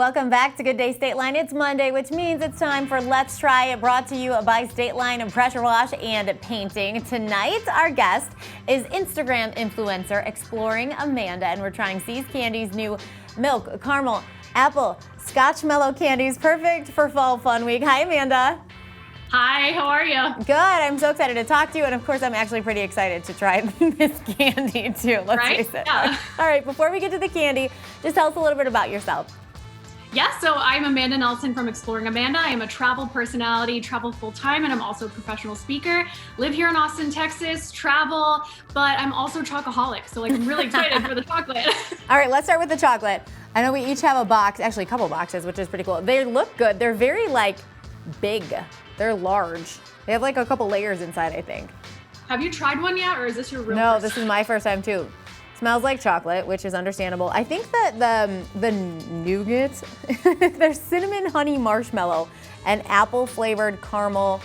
Welcome back to Good Day State Line. It's Monday, which means it's time for Let's Try It, brought to you by State Line Pressure Wash and Painting. Tonight, our guest is Instagram influencer Exploring Amanda, and we're trying C's Candies' new milk, caramel, apple, Scotchmallow candies, perfect for fall fun week. Hi, Amanda. Hi, how are you? Good. I'm so excited to talk to you, and of course, I'm actually pretty excited to try this candy too. Let's face it. Yeah. All right, before we get to the candy, just tell us a little bit about yourself. Yes, so I'm Amanda Nelson from Exploring Amanda. I am a travel personality, travel full-time, and I'm also a professional speaker. Live here in Austin, Texas, travel, but I'm also a chocoholic, so I'm really excited for the chocolate. All right, let's start with the chocolate. I know we each have a box, actually a couple boxes, which is pretty cool. They look good. They're very big. They're large. They have a couple layers inside, I think. Have you tried one yet, or is this your real No, first this time? is my first time too. Smells like chocolate, which is understandable. I think that the nougats, they're cinnamon honey marshmallow and apple flavored caramel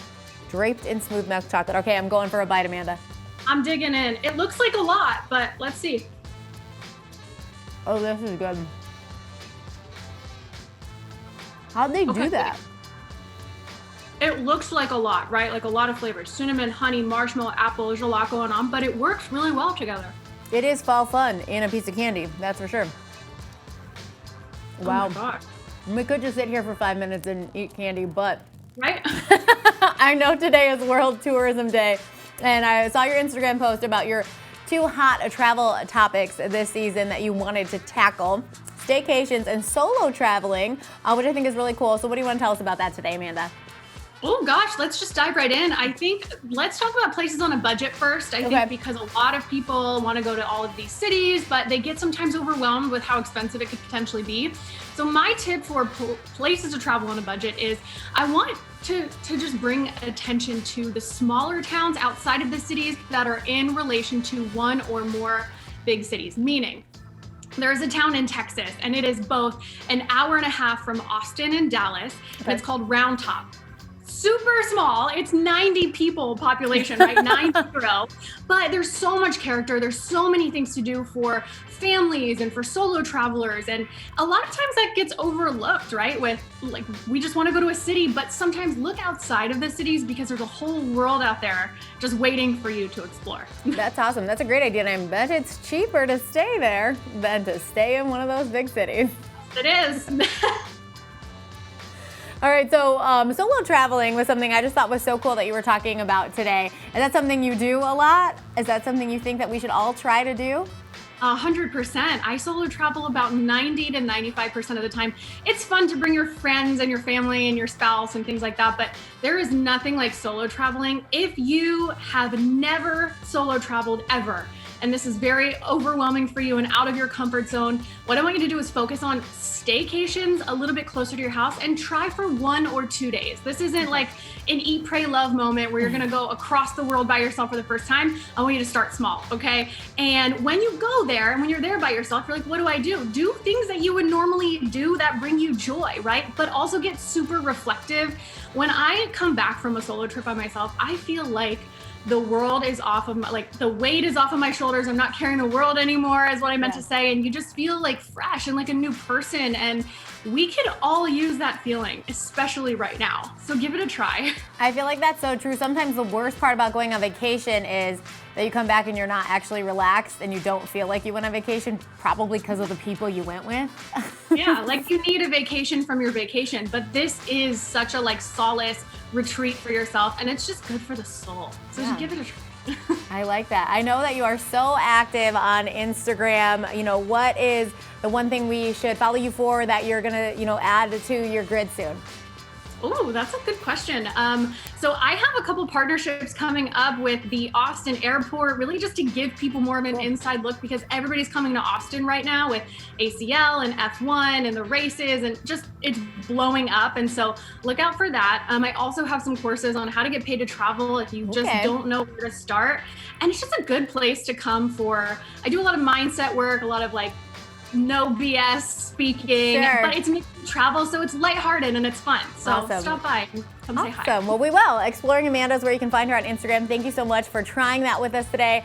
draped in smooth milk chocolate. Okay, I'm going for a bite, Amanda. I'm digging in. It looks like a lot, but let's see. Oh, this is good. How'd they do that? It looks like a lot, right? Like a lot of flavors. Cinnamon, honey, marshmallow, apple, there's a lot going on, but it works really well together. It is fall fun in a piece of candy, that's for sure. Wow. Oh my God. We could just sit here for 5 minutes and eat candy, but Right? I know today is World Tourism Day, and I saw your Instagram post about your 2 hot travel topics this season that you wanted to tackle: staycations and solo traveling, which I think is really cool. So what do you want to tell us about that today, Amanda? Oh gosh, let's just dive right in. I think let's talk about places on a budget first. I think because a lot of people want to go to all of these cities, but they get sometimes overwhelmed with how expensive it could potentially be. So my tip for places to travel on a budget is I want to just bring attention to the smaller towns outside of the cities that are in relation to one or more big cities, meaning there is a town in Texas, and it is both an hour and a half from Austin and Dallas, and it's called Round Top. Super small. It's 90 people population, right? 90. But there's so much character. There's so many things to do for families and for solo travelers. And a lot of times that gets overlooked, right? With we just want to go to a city, but sometimes look outside of the cities because there's a whole world out there just waiting for you to explore. That's awesome. That's a great idea. And I bet it's cheaper to stay there than to stay in one of those big cities. It is. All right, so solo traveling was something I just thought was so cool that you were talking about today. Is that something you do a lot? Is that something you think that we should all try to do? 100%. I solo travel about 90 to 95% of the time. It's fun to bring your friends and your family and your spouse and things like that, but there is nothing like solo traveling. If you have never solo traveled ever, and this is very overwhelming for you and out of your comfort zone, what I want you to do is focus on staycations a little bit closer to your house and try for 1 or 2 days. This isn't like an eat, pray, love moment where you're gonna go across the world by yourself for the first time. I want you to start small, okay? And when you go there and when you're there by yourself, you're like, what do I do? Do things that you would normally do that bring you joy, right? But also get super reflective. When I come back from a solo trip by myself, I feel like the world is off of my, the weight is off of my shoulders. I'm not carrying the world anymore is what I meant to say. And you just feel fresh and like a new person. And we could all use that feeling, especially right now. So give it a try. I feel like that's so true. Sometimes the worst part about going on vacation is that you come back and you're not actually relaxed and you don't feel like you went on vacation, probably because of the people you went with. Yeah, you need a vacation from your vacation, but this is such a solace retreat for yourself, and it's just good for the soul. So just give it a try. I like that. I know that you are so active on Instagram. What is the one thing we should follow you for that you're gonna, add to your grid soon? Oh, that's a good question. So I have a couple partnerships coming up with the Austin airport, really just to give people more of an inside look, because everybody's coming to Austin right now with ACL and F1 and the races, and just it's blowing up. And so look out for that. I also have some courses on how to get paid to travel if you just don't know where to start. And it's just a good place to come for. I do a lot of mindset work, a lot of no BS speaking, Sure. but it's making you travel, so it's lighthearted and it's fun. So Awesome. stop by and come say hi. Awesome. Well, we will. Exploring Amanda's where you can find her on Instagram. Thank you so much for trying that with us today.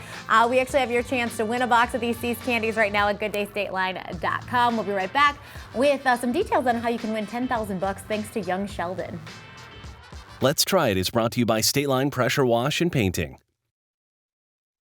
We actually have your chance to win a box of these Seas Candies right now at gooddaystateline.com. We'll be right back with some details on how you can win $10,000 thanks to young Sheldon. Let's Try It is brought to you by State Line Pressure Wash and Painting.